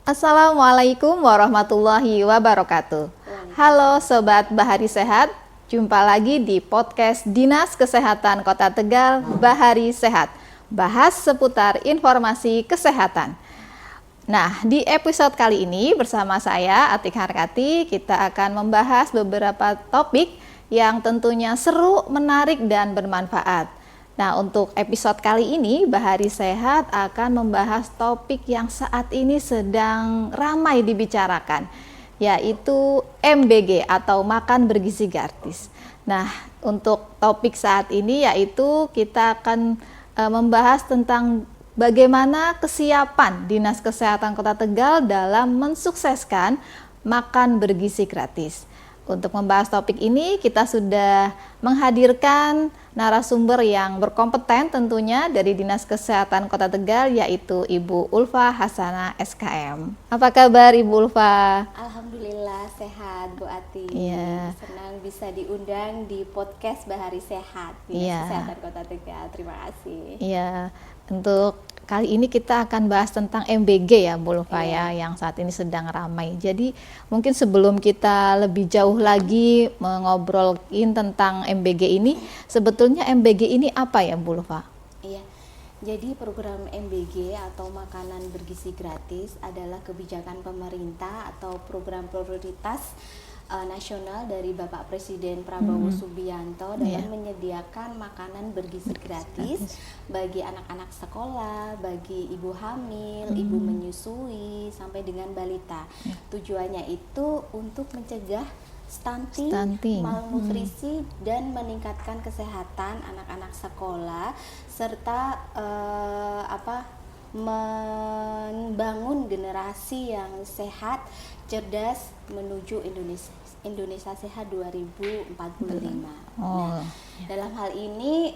Assalamualaikum warahmatullahi wabarakatuh. Halo Sobat Bahari Sehat, jumpa lagi di podcast Dinas Kesehatan Kota Tegal, Bahari Sehat. Bahas seputar informasi kesehatan. Nah, di episode kali ini bersama saya Atik Harkati, kita akan membahas beberapa topik yang tentunya seru, menarik, dan bermanfaat. Nah, untuk episode kali ini, Bahari Sehat akan membahas topik yang saat ini sedang ramai dibicarakan, yaitu MBG atau makan bergizi gratis. Nah, untuk topik saat ini yaitu kita akan membahas tentang bagaimana kesiapan Dinas Kesehatan Kota Tegal dalam mensukseskan makan bergizi gratis. Untuk membahas topik ini, kita sudah menghadirkan narasumber yang berkompeten tentunya dari Dinas Kesehatan Kota Tegal, yaitu Ibu Ulfa Hasanah SKM. Apa kabar Ibu Ulfa? Alhamdulillah sehat Bu Ati. Iya. Senang bisa diundang di podcast Bahari Sehat Dinas Kesehatan Kota Tegal. Terima kasih. Iya, untuk kali ini kita akan bahas tentang MBG ya Bu Ulfa ya, yang saat ini sedang ramai. Jadi mungkin sebelum kita lebih jauh lagi mengobrolin tentang MBG ini, sebetulnya MBG ini apa ya Bu Ulfa? Iya, jadi program MBG atau makanan bergizi gratis adalah kebijakan pemerintah atau program prioritas nasional dari Bapak Presiden Prabowo Subianto dalam menyediakan makanan bergizi gratis bagi anak-anak sekolah, bagi ibu hamil, ibu menyusui, sampai dengan balita. Tujuannya itu untuk mencegah stunting. Malnutrisi dan meningkatkan kesehatan anak-anak sekolah serta membangun generasi yang sehat, cerdas menuju Indonesia Sehat 2045. Dalam hal ini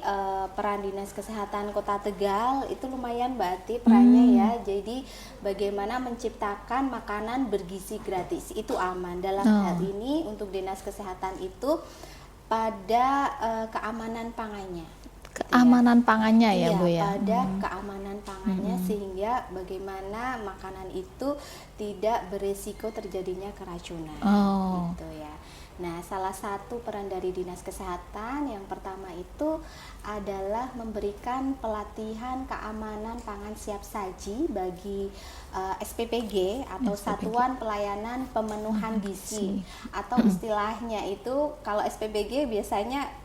peran Dinas Kesehatan Kota Tegal itu lumayan Mbak Ati perannya ya. Jadi bagaimana menciptakan makanan bergizi gratis itu aman. Dalam hal ini untuk Dinas Kesehatan itu pada keamanan pangannya. Keamanan pangannya ya Bu ya. Pada keamanan pangannya sehingga bagaimana makanan itu tidak berisiko terjadinya keracunan. Gitu ya. Nah, salah satu peran dari Dinas Kesehatan yang pertama itu adalah memberikan pelatihan keamanan pangan siap saji bagi SPPG atau Satuan Pelayanan Pemenuhan Gizi atau istilahnya itu kalau SPPG biasanya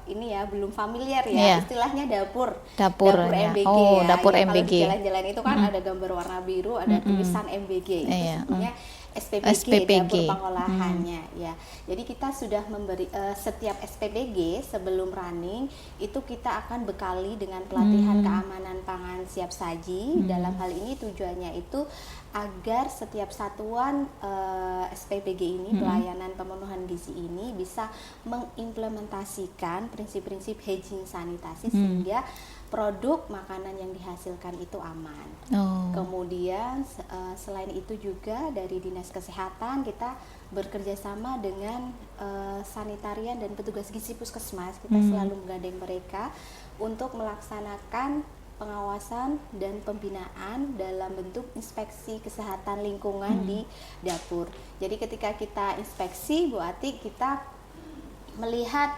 ini ya belum familiar ya, istilahnya dapur MBG ya. Dapur ya, MBG. Kalau jalan-jalan itu kan ada gambar warna biru, ada tulisan MBG itu sebenarnya SPPG, dapur pengolahannya ya. Jadi kita sudah memberi setiap SPPG sebelum running itu kita akan bekali dengan pelatihan keamanan pangan siap saji. Dalam hal ini tujuannya itu agar setiap satuan SPPG ini, pelayanan pemenuhan gizi ini bisa mengimplementasikan prinsip-prinsip hygiene sanitasi sehingga produk makanan yang dihasilkan itu aman. Kemudian selain itu juga dari Dinas Kesehatan kita bekerja sama dengan sanitarian dan petugas gizi puskesmas. Kita selalu menggandeng mereka untuk melaksanakan pengawasan dan pembinaan dalam bentuk inspeksi kesehatan lingkungan di dapur. Jadi ketika kita inspeksi Bu Ati, kita melihat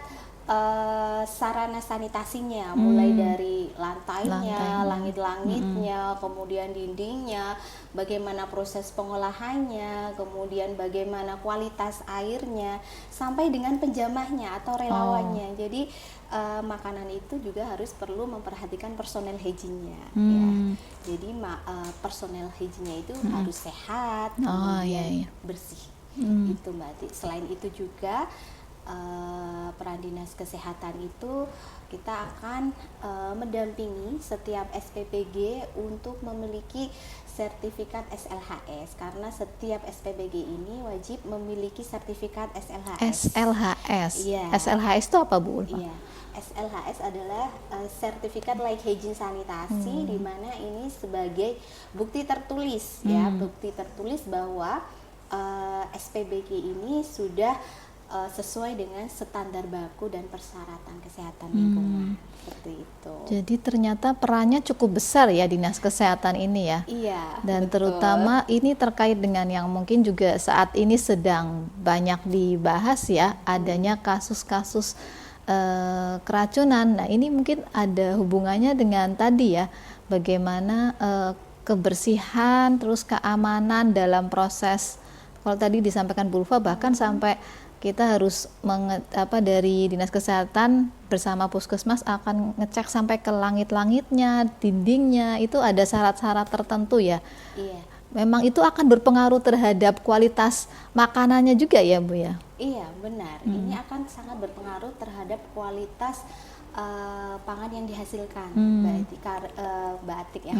sarana sanitasinya, mulai dari lantainya, langit-langitnya, kemudian dindingnya, bagaimana proses pengolahannya, kemudian bagaimana kualitas airnya, sampai dengan penjamahnya atau relawannya. Jadi makanan itu juga harus perlu memperhatikan personel hygiene-nya. Ya. Jadi personel hygiene-nya itu harus sehat, kemudian bersih. Itu Mbak Ati. Selain itu juga peran Dinas Kesehatan itu kita akan mendampingi setiap SPPG untuk memiliki sertifikat SLHS karena setiap SPPG ini wajib memiliki sertifikat SLHS. Iya. SLHS itu apa Bu? Iya. SLHS adalah sertifikat layak hygiene sanitasi, di mana ini sebagai bukti tertulis ya, bukti tertulis bahwa SPPG ini sudah sesuai dengan standar baku dan persyaratan kesehatan lingkungan. Seperti itu. Jadi ternyata perannya cukup besar ya Dinas Kesehatan ini ya. Iya. Dan betul. terutama ini terkait dengan yang mungkin juga saat ini sedang banyak dibahas ya, adanya kasus-kasus keracunan. Nah, ini mungkin ada hubungannya dengan tadi ya, bagaimana kebersihan terus keamanan dalam proses. Kalau tadi disampaikan Bu Ulfa bahkan sampai kita harus dari Dinas Kesehatan bersama Puskesmas akan ngecek sampai ke langit-langitnya, dindingnya, itu ada syarat-syarat tertentu ya. Iya. Memang itu akan berpengaruh terhadap kualitas makanannya juga ya Bu ya? Iya, benar. Ini akan sangat berpengaruh terhadap kualitas pangan yang dihasilkan, Mbak Atik ya.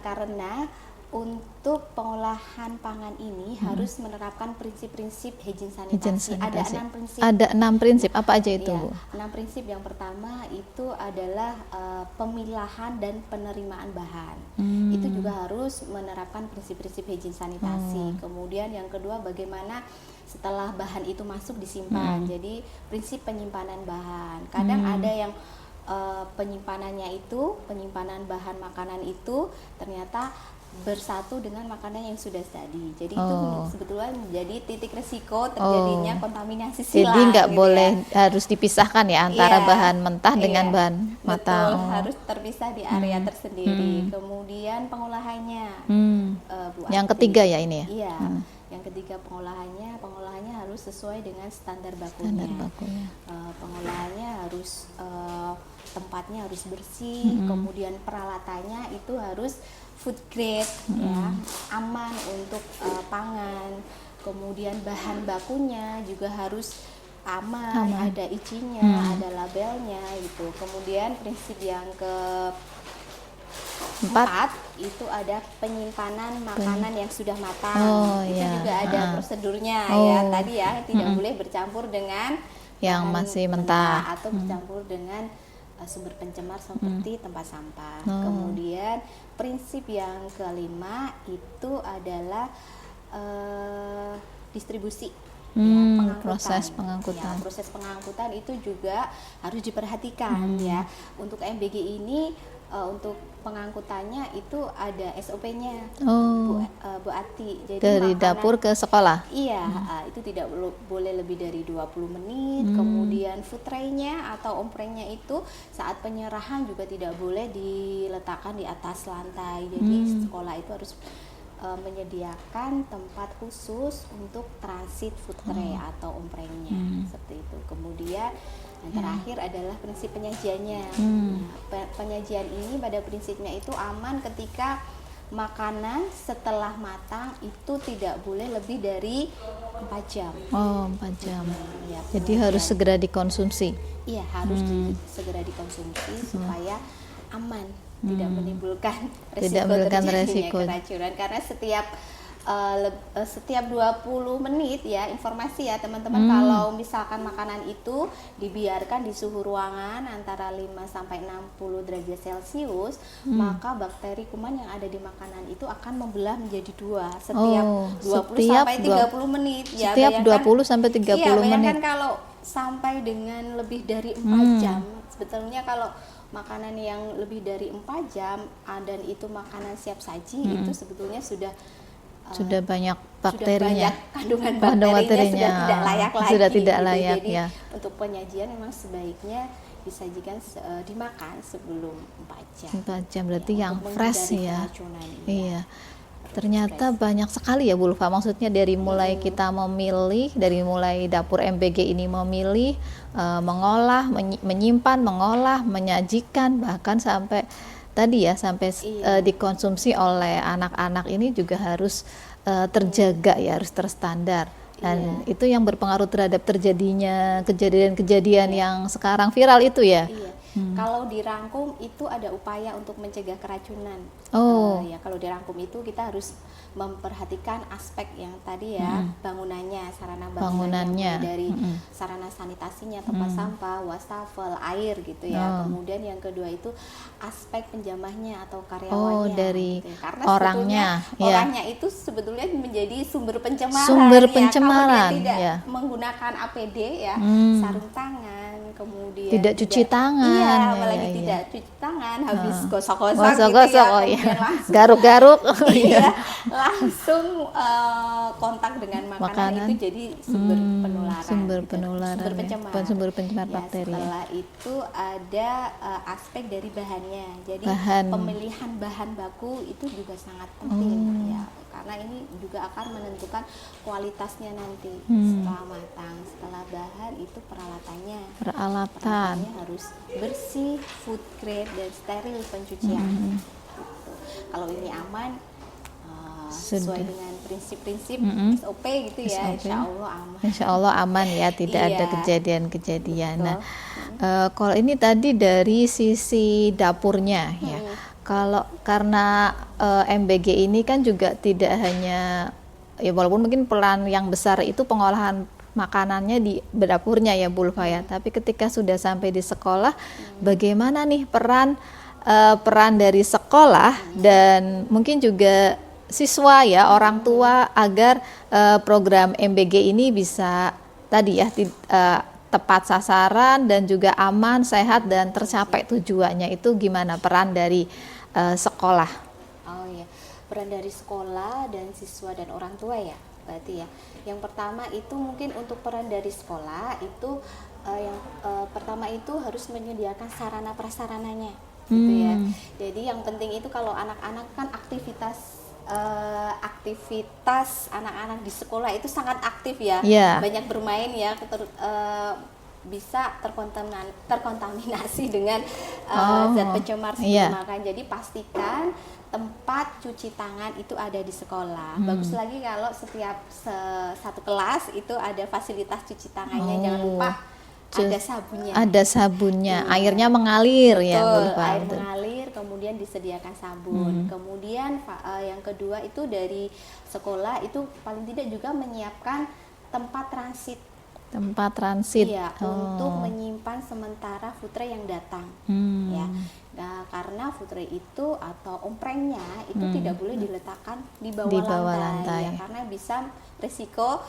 Karena untuk pengolahan pangan ini harus menerapkan prinsip-prinsip hygiene sanitasi. Ada 6 prinsip. Ada 6 prinsip, apa aja itu? Ya, 6 prinsip. Yang pertama itu adalah pemilahan dan penerimaan bahan. Itu juga harus menerapkan prinsip-prinsip hygiene sanitasi. Kemudian yang kedua, bagaimana setelah bahan itu masuk disimpan. Jadi prinsip penyimpanan bahan. Kadang ada yang penyimpanan bahan makanan itu ternyata bersatu dengan makanan yang sudah tadi. Jadi itu sebetulnya menjadi titik resiko terjadinya kontaminasi silang. Jadi nggak gitu boleh harus dipisahkan ya antara bahan mentah dengan bahan matang. Betul, harus terpisah di area tersendiri. Kemudian pengolahannya. Yang ketiga ya ini ya. Iya. Yang ketiga pengolahannya harus sesuai dengan standar bakunya. Pengolahannya harus tempatnya harus bersih, kemudian peralatannya itu harus food grade ya, aman untuk pangan. Kemudian bahan bakunya juga harus aman. Ada izinnya, ada labelnya gitu. Kemudian prinsip yang keempat itu ada penyimpanan makanan yang sudah matang. Itu juga ada prosedurnya ya. Tadi ya tidak boleh bercampur dengan yang masih mentah atau bercampur dengan sumber pencemar seperti tempat sampah. Kemudian prinsip yang kelima itu adalah distribusi. Proses pengangkutan. Ya, proses pengangkutan itu juga harus diperhatikan ya. Untuk MBG ini untuk pengangkutannya itu ada SOP-nya, Bu Ati. Jadi dari dapur ke sekolah. Iya, itu tidak boleh lebih dari 20 menit. Kemudian food tray-nya atau omprengnya itu saat penyerahan juga tidak boleh diletakkan di atas lantai. Jadi sekolah itu harus menyediakan tempat khusus untuk transit food tray atau omprengnya, seperti itu. Kemudian yang terakhir adalah prinsip penyajiannya. Penyajian ini pada prinsipnya itu aman ketika makanan setelah matang itu tidak boleh lebih dari 4 jam. 4 jam. Ya, jadi harus segera dikonsumsi. Iya, harus segera dikonsumsi supaya aman, tidak menimbulkan resiko keracunan. Karena setiap 20 menit ya, informasi ya teman-teman, kalau misalkan makanan itu dibiarkan di suhu ruangan antara 5 sampai 60 derajat Celcius, maka bakteri kuman yang ada di makanan itu akan membelah menjadi 2 setiap 20 sampai 30 menit. Ya, setiap 20 sampai 30 menit. Bayangkan kalau sampai dengan lebih dari 4 jam. Sebetulnya kalau makanan yang lebih dari 4 jam dan itu makanan siap saji, itu sebetulnya sudah banyak bakterinya, kandungan bakterinya sudah tidak layak lagi. Jadi ya. Untuk penyajian memang sebaiknya disajikan dimakan sebelum 4 jam. 4 jam berarti ya, yang fresh ya. Iya. Ternyata banyak sekali ya Bu Ulfa. Maksudnya dari mulai kita memilih, dari mulai dapur MBG ini memilih, mengolah, menyimpan, mengolah, menyajikan, bahkan sampai tadi ya sampai dikonsumsi oleh anak-anak ini juga harus terjaga ya, harus terstandar. Dan itu yang berpengaruh terhadap terjadinya kejadian-kejadian yang sekarang viral itu ya. Kalau dirangkum itu ada upaya untuk mencegah keracunan. Ya kalau dirangkum itu kita harus memperhatikan aspek yang tadi ya, bangunannya, sarana bangunannya, dari sarana sanitasinya, tempat sampah, wastafel, air gitu ya. Kemudian yang kedua itu aspek penjamahnya atau karyawannya. Dari gitu ya. Karena orangnya itu sebetulnya menjadi sumber pencemaran. Kalau dia tidak menggunakan APD ya, sarung tangan, kemudian tidak cuci tangan, apalagi tidak cuci tangan, habis gosok-gosok gitu ya, garuk-garuk, langsung kontak dengan makanan itu jadi sumber penularan, sumber pencemar bakteri. Setelah itu ada aspek dari bahannya, jadi pemilihan bahan baku itu juga sangat penting ya, karena ini juga akan menentukan kualitasnya nanti setelah matang. Setelah bahan itu peralatannya harus bersih, food grade dan steril pencucian. Gitu. Kalau ini aman sesuai dengan prinsip-prinsip SOP gitu ya, Insya Allah aman ya, tidak ada kejadian-kejadian. Nah, kalau ini tadi dari sisi dapurnya ya. Kalau karena MBG ini kan juga tidak hanya ya, walaupun mungkin peran yang besar itu pengolahan makanannya di dapurnya ya Bu Ulfa ya, tapi ketika sudah sampai di sekolah, bagaimana nih peran dari sekolah dan mungkin juga siswa ya, orang tua, agar program MBG ini bisa tadi ya tepat sasaran dan juga aman, sehat dan tercapai tujuannya. Itu gimana peran dari sekolah? Oh ya, peran dari sekolah dan siswa dan orang tua ya, berarti ya. Yang pertama itu mungkin untuk peran dari sekolah itu yang pertama itu harus menyediakan sarana prasarananya, gitu ya. Jadi yang penting itu kalau anak-anak kan aktivitas anak-anak di sekolah itu sangat aktif ya, banyak bermain ya, bisa terkontaminasi dengan zat pencemar sebelum makan. Jadi pastikan tempat cuci tangan itu ada di sekolah. Bagus lagi kalau setiap satu kelas itu ada fasilitas cuci tangannya. Jangan lupa ada sabunnya. Airnya mengalir. Betul, ya, air mengalir, kemudian disediakan sabun. Kemudian yang kedua itu dari sekolah itu paling tidak juga menyiapkan tempat transit. Iya, untuk menyimpan sementara food tray yang datang. Ya. Nah, karena food tray itu atau omprengnya itu tidak boleh diletakkan di bawah lantai. Ya, karena bisa risiko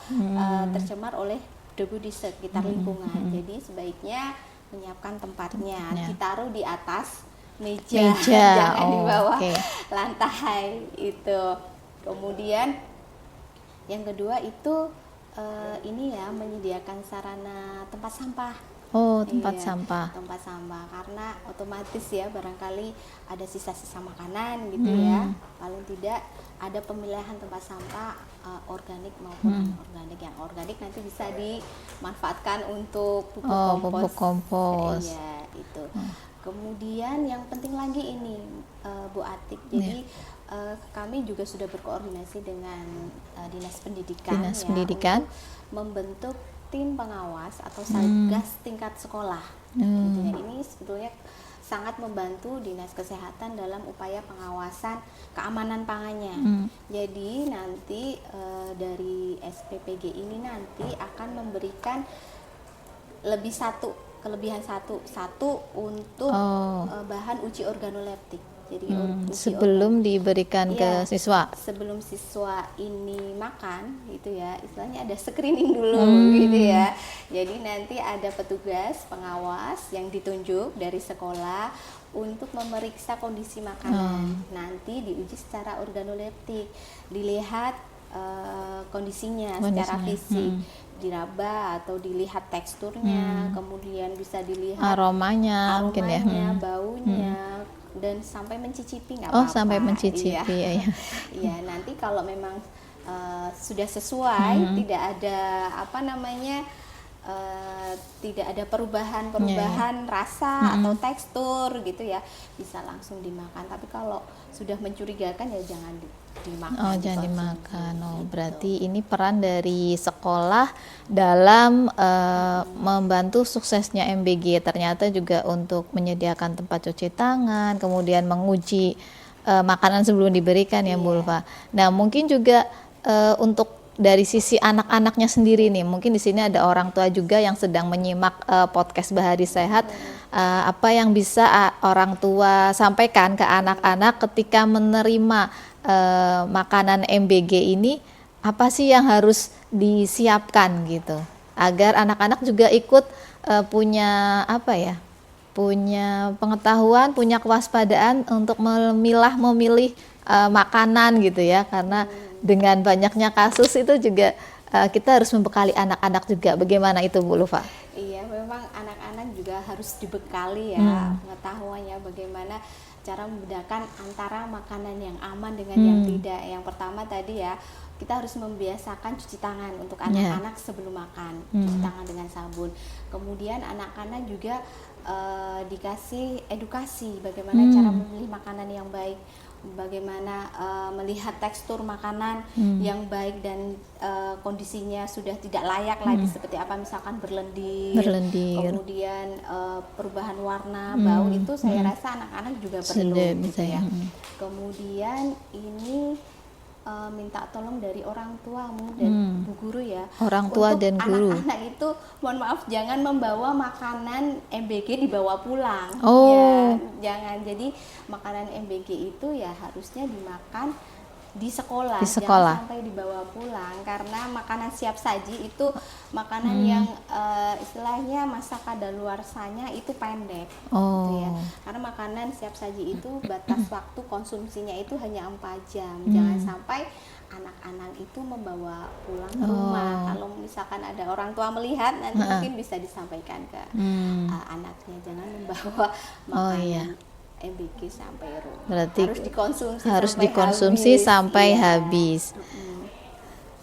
tercemar oleh debu di sekitar lingkungan. Jadi sebaiknya menyiapkan tempatnya, ditaruh di atas meja. Jangan di bawah lantai itu. Kemudian yang kedua itu ini ya, menyediakan sarana tempat sampah. Tempat sampah karena otomatis ya, barangkali ada sisa-sisa makanan gitu ya. Paling tidak ada pemilihan tempat sampah organik maupun anorganik. Yang organik nanti bisa dimanfaatkan untuk pupuk kompos. Iya, itu. Kemudian yang penting lagi ini Bu Atik. Jadi kami juga sudah berkoordinasi dengan Dinas Pendidikan untuk membentuk tim pengawas atau satgas tingkat sekolah. Gitu ya. Ini sebetulnya sangat membantu Dinas Kesehatan dalam upaya pengawasan keamanan pangannya. Jadi nanti dari SPPG ini nanti akan memberikan kelebihan satu untuk bahan uji organoleptik. Jadi sebelum diberikan ke siswa. Sebelum siswa ini makan gitu ya, istilahnya ada screening dulu gitu ya. Jadi nanti ada petugas pengawas yang ditunjuk dari sekolah untuk memeriksa kondisi makanan. Nanti diuji secara organoleptik, dilihat kondisinya secara fisik, diraba atau dilihat teksturnya, kemudian bisa dilihat aromanya, mungkin ya, baunya, dan sampai mencicipi nggak apa-apa. Sampai mencicipi ya. Iya, nanti kalau memang sudah sesuai, tidak ada tidak ada perubahan rasa atau tekstur gitu ya, bisa langsung dimakan. Tapi kalau sudah mencurigakan ya jangan dimakan. Jangan dimakan. Berarti ini peran dari sekolah dalam membantu suksesnya MBG. Ternyata juga untuk menyediakan tempat cuci tangan, kemudian menguji makanan sebelum diberikan ya Bu Ulfa. Nah mungkin juga untuk dari sisi anak-anaknya sendiri nih, mungkin di sini ada orang tua juga yang sedang menyimak podcast Bahari Sehat. Apa yang bisa orang tua sampaikan ke anak-anak ketika menerima makanan MBG ini, apa sih yang harus disiapkan gitu, agar anak-anak juga ikut punya punya pengetahuan, punya kewaspadaan untuk memilih makanan gitu ya, karena dengan banyaknya kasus itu juga kita harus membekali anak-anak juga. Bagaimana itu Bu Ulfa? Iya, memang anak-anak juga harus dibekali ya pengetahuannya bagaimana cara membedakan antara makanan yang aman dengan yang tidak. Yang pertama tadi ya, kita harus membiasakan cuci tangan untuk anak-anak sebelum makan, cuci tangan dengan sabun. Kemudian anak-anak juga dikasih edukasi bagaimana cara memilih makanan yang baik, bagaimana melihat tekstur makanan yang baik dan kondisinya sudah tidak layak lagi seperti apa, misalkan berlendir. Kemudian perubahan warna, bau, itu saya rasa anak-anak juga perlu gitu ya. Kemudian ini minta tolong dari orang tuamu dan bu guru ya, orang tua dan guru. Anak-anak itu mohon maaf jangan membawa makanan MBG dibawa pulang. Ya, jangan. Jadi makanan MBG itu ya harusnya dimakan di sekolah, jangan sampai dibawa pulang, karena makanan siap saji itu makanan yang istilahnya masa kadaluarsanya itu pendek gitu ya. Karena makanan siap saji itu batas waktu konsumsinya itu hanya 4 jam. Jangan sampai anak-anak itu membawa pulang ke rumah. Kalau misalkan ada orang tua melihat, nanti mungkin bisa disampaikan ke anaknya, jangan membawa makanan MBG sampai rumah. Berarti harus dikonsumsi sampai habis.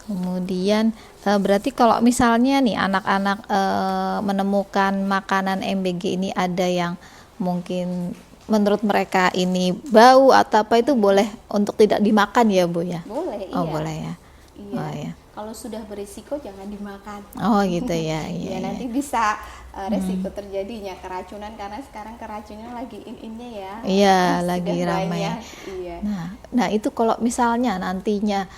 Kemudian berarti kalau misalnya nih anak-anak menemukan makanan MBG ini ada yang mungkin menurut mereka ini bau atau apa, itu boleh untuk tidak dimakan ya Bu ya? Boleh, boleh ya. Iya. Kalau sudah berisiko jangan dimakan. Gitu ya. Iya, nanti bisa resiko terjadinya keracunan, karena sekarang keracunan lagi in-innya ya. Iya, lagi ramai. Iya. Nah itu kalau misalnya nantinya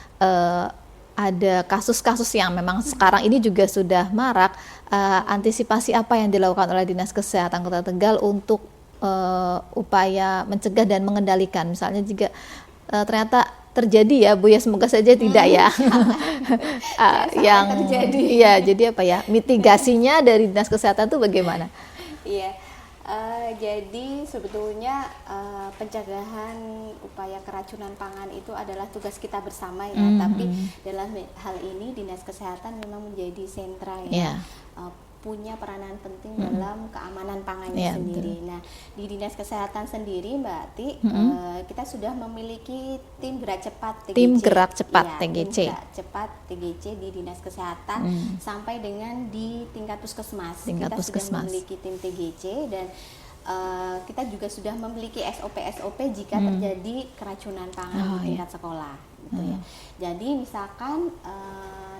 ada kasus-kasus yang memang sekarang ini juga sudah marak, antisipasi apa yang dilakukan oleh Dinas Kesehatan Kota Tegal untuk upaya mencegah dan mengendalikan, misalnya jika ternyata terjadi ya Bu ya, semoga saja tidak ya. Yang terjadi. Iya, jadi apa ya, mitigasinya dari Dinas Kesehatan itu bagaimana? Iya. Jadi sebetulnya pencegahan upaya keracunan pangan itu adalah tugas kita bersama ya. Tapi dalam hal ini Dinas Kesehatan memang menjadi sentra ya. Punya peranan penting dalam keamanan pangannya sendiri. Nah, di Dinas Kesehatan sendiri Mbak Ati, kita sudah memiliki tim gerak cepat TGC. Tim gerak cepat TGC. Tim gerak cepat TGC di Dinas Kesehatan sampai dengan di tingkat puskesmas. Sudah memiliki tim TGC, dan kita juga sudah memiliki SOP jika terjadi keracunan pangan di tingkat sekolah gitu ya. Jadi misalkan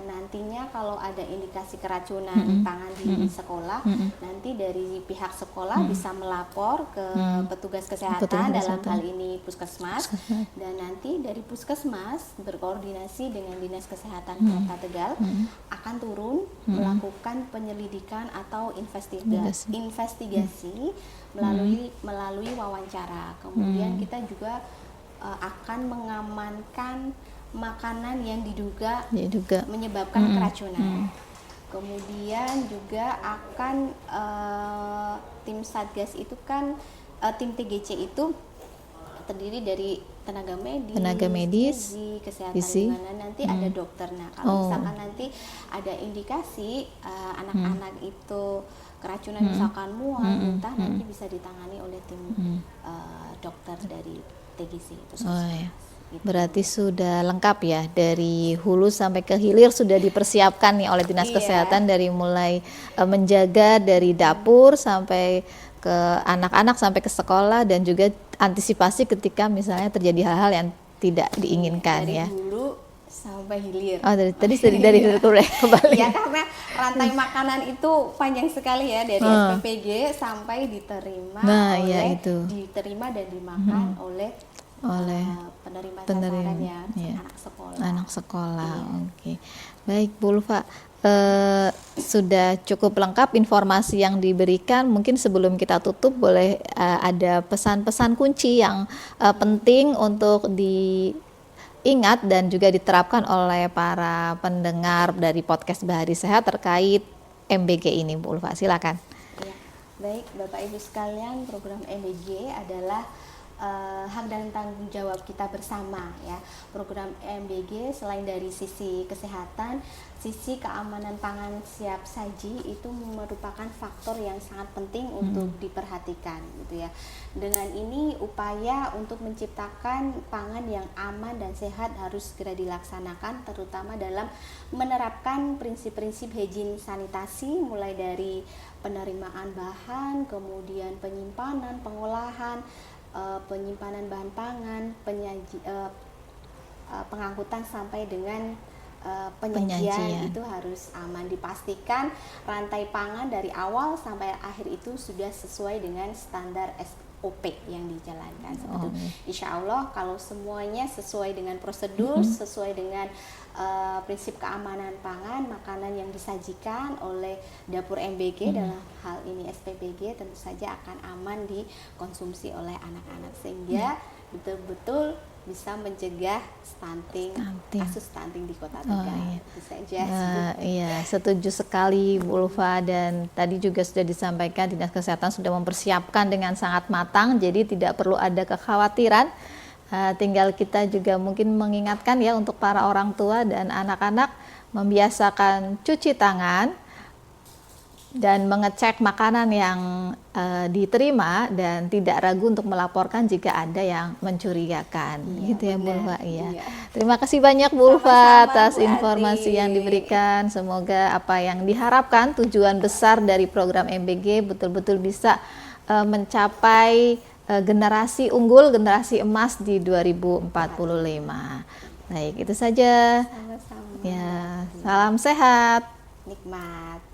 nantinya kalau ada indikasi keracunan pangan di sekolah, nanti dari pihak sekolah bisa melapor ke petugas kesehatan, dalam hal ini puskesmas, dan nanti dari puskesmas berkoordinasi dengan Dinas Kesehatan Kota Tegal akan turun melakukan penyelidikan atau investigasi melalui wawancara. Kemudian kita juga akan mengamankan makanan yang diduga menyebabkan keracunan. Kemudian juga akan tim Satgas itu kan, tim TGC itu terdiri dari tenaga medis, kesehatan lingkungan, nanti ada dokter. Nah, kalau misalkan nanti ada indikasi anak-anak itu keracunan, misalkan mual, muntah, nanti bisa ditangani oleh tim dokter dari TGC itu. Berarti sudah lengkap ya, dari hulu sampai ke hilir sudah dipersiapkan nih oleh Dinas Kesehatan, dari mulai menjaga dari dapur sampai ke anak-anak sampai ke sekolah, dan juga antisipasi ketika misalnya terjadi hal-hal yang tidak diinginkan dari ya. Dari hulu sampai hilir. Dari hilir kembali. Ya, karena rantai makanan itu panjang sekali ya, dari SPPG sampai diterima dan dimakan oleh oleh penerima sasaran ya, anak sekolah. Oke. Baik Bu Ulfa, sudah cukup lengkap informasi yang diberikan. Mungkin sebelum kita tutup boleh ada pesan-pesan kunci yang penting untuk diingat dan juga diterapkan oleh para pendengar dari podcast Bahari Sehat terkait MBG ini, Bu Ulfa. Silakan. Ya, baik Bapak Ibu sekalian, program MBG adalah hak dan tanggung jawab kita bersama ya. Program MBG selain dari sisi kesehatan, sisi keamanan pangan siap saji itu merupakan faktor yang sangat penting untuk diperhatikan gitu ya. Dengan ini upaya untuk menciptakan pangan yang aman dan sehat harus segera dilaksanakan, terutama dalam menerapkan prinsip-prinsip higien sanitasi mulai dari penerimaan bahan, kemudian penyimpanan, pengolahan, penyimpanan bahan pangan, pengangkutan sampai dengan penyajian itu harus aman. Dipastikan rantai pangan dari awal sampai akhir itu sudah sesuai dengan standar SOP yang dijalankan. Insya Allah kalau semuanya sesuai dengan prosedur, sesuai dengan prinsip keamanan pangan, makanan yang disajikan oleh dapur MBG dalam hal ini SPBG tentu saja akan aman dikonsumsi oleh anak-anak, sehingga betul-betul bisa mencegah kasus stunting di Kota Tegal. Itu saja. Iya, setuju sekali Bu Ulfa, dan tadi juga sudah disampaikan Dinas Kesehatan sudah mempersiapkan dengan sangat matang, jadi tidak perlu ada kekhawatiran. Tinggal kita juga mungkin mengingatkan ya untuk para orang tua dan anak-anak membiasakan cuci tangan dan mengecek makanan yang diterima dan tidak ragu untuk melaporkan jika ada yang mencurigakan. Gitu ya Bu Ulfa. Iya. Terima kasih banyak Bu Ulfa atas informasi yang diberikan. Semoga apa yang diharapkan, tujuan besar dari program MBG betul-betul bisa mencapai generasi unggul, generasi emas di 2045. Baik, itu saja. Sama-sama. Ya, salam sehat. Nikmat.